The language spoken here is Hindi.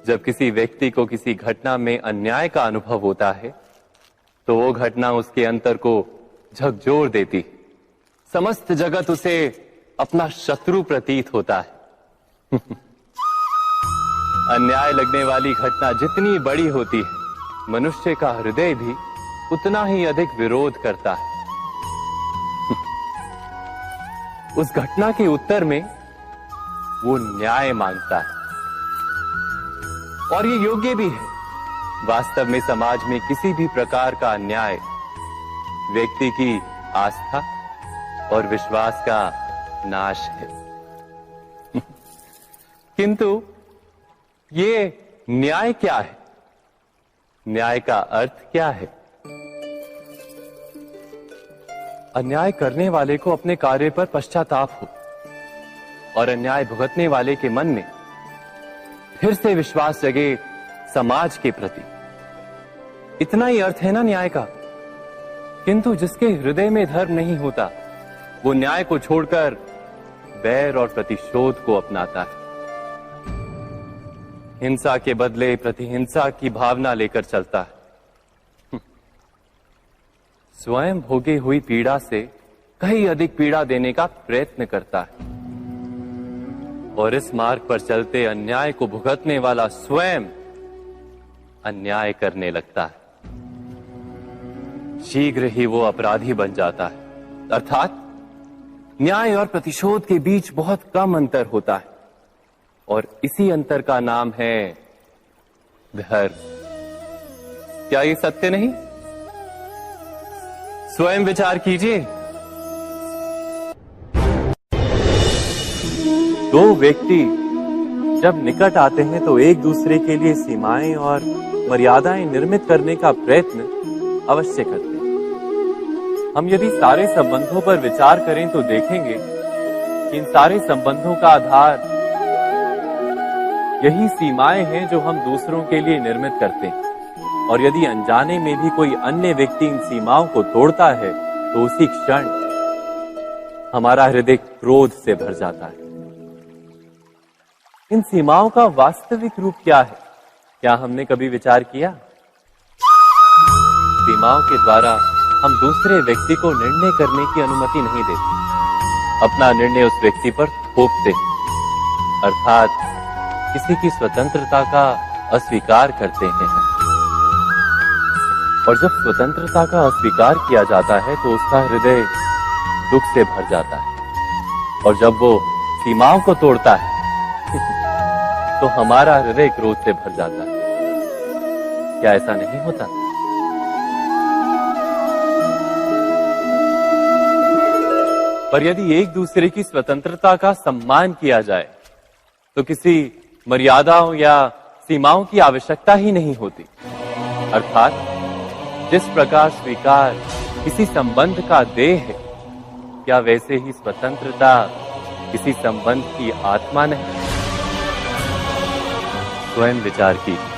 जब किसी व्यक्ति को किसी घटना में अन्याय का अनुभव होता है तो वो घटना उसके अंतर को झकझोर देती, समस्त जगत उसे अपना शत्रु प्रतीत होता है। अन्याय लगने वाली घटना जितनी बड़ी होती है, मनुष्य का हृदय भी उतना ही अधिक विरोध करता है। उस घटना के उत्तर में वो न्याय मांगता है, और ये योग्य भी है। वास्तव में समाज में किसी भी प्रकार का अन्याय व्यक्ति की आस्था और विश्वास का नाश है। किंतु ये न्याय क्या है? न्याय का अर्थ क्या है? अन्याय करने वाले को अपने कार्य पर पश्चाताप हो और अन्याय भुगतने वाले के मन में फिर से विश्वास जगे समाज के प्रति। इतना ही अर्थ है ना न्याय का। किंतु जिसके हृदय में धर्म नहीं होता, वो न्याय को छोड़कर बैर और प्रतिशोध को अपनाता है। हिंसा के बदले प्रतिहिंसा की भावना लेकर चलता है। स्वयं भोगी हुई पीड़ा से कहीं अधिक पीड़ा देने का प्रयत्न करता है, और इस मार्ग पर चलते अन्याय को भुगतने वाला स्वयं अन्याय करने लगता है। शीघ्र ही वो अपराधी बन जाता है। अर्थात न्याय और प्रतिशोध के बीच बहुत कम अंतर होता है, और इसी अंतर का नाम है धर्म। क्या ये सत्य नहीं? स्वयं विचार कीजिए। दो व्यक्ति जब निकट आते हैं तो एक दूसरे के लिए सीमाएं और मर्यादाएं निर्मित करने का प्रयत्न अवश्य करते हैं। हम यदि सारे संबंधों पर विचार करें तो देखेंगे कि इन सारे संबंधों का आधार यही सीमाएं हैं जो हम दूसरों के लिए निर्मित करते हैं, और यदि अनजाने में भी कोई अन्य व्यक्ति इन सीमाओं को तोड़ता है तो उसी क्षण हमारा हृदय क्रोध से भर जाता है। इन सीमाओं का वास्तविक रूप क्या है? क्या हमने कभी विचार किया? सीमाओं के द्वारा हम दूसरे व्यक्ति को निर्णय करने की अनुमति नहीं देते, अपना निर्णय उस व्यक्ति पर थोपते, अर्थात किसी की स्वतंत्रता का अस्वीकार करते हैं। और जब स्वतंत्रता का अस्वीकार किया जाता है तो उसका हृदय दुख से भर जाता है, और जब वो सीमाओं को तोड़ता है तो हमारा हृदय क्रोध से भर जाता है। क्या ऐसा नहीं होता? पर यदि एक दूसरे की स्वतंत्रता का सम्मान किया जाए तो किसी मर्यादाओं या सीमाओं की आवश्यकता ही नहीं होती। अर्थात जिस प्रकार स्वीकार किसी संबंध का देह है, क्या वैसे ही स्वतंत्रता किसी संबंध की आत्मा नहीं? स्वयं विचार कीजिए।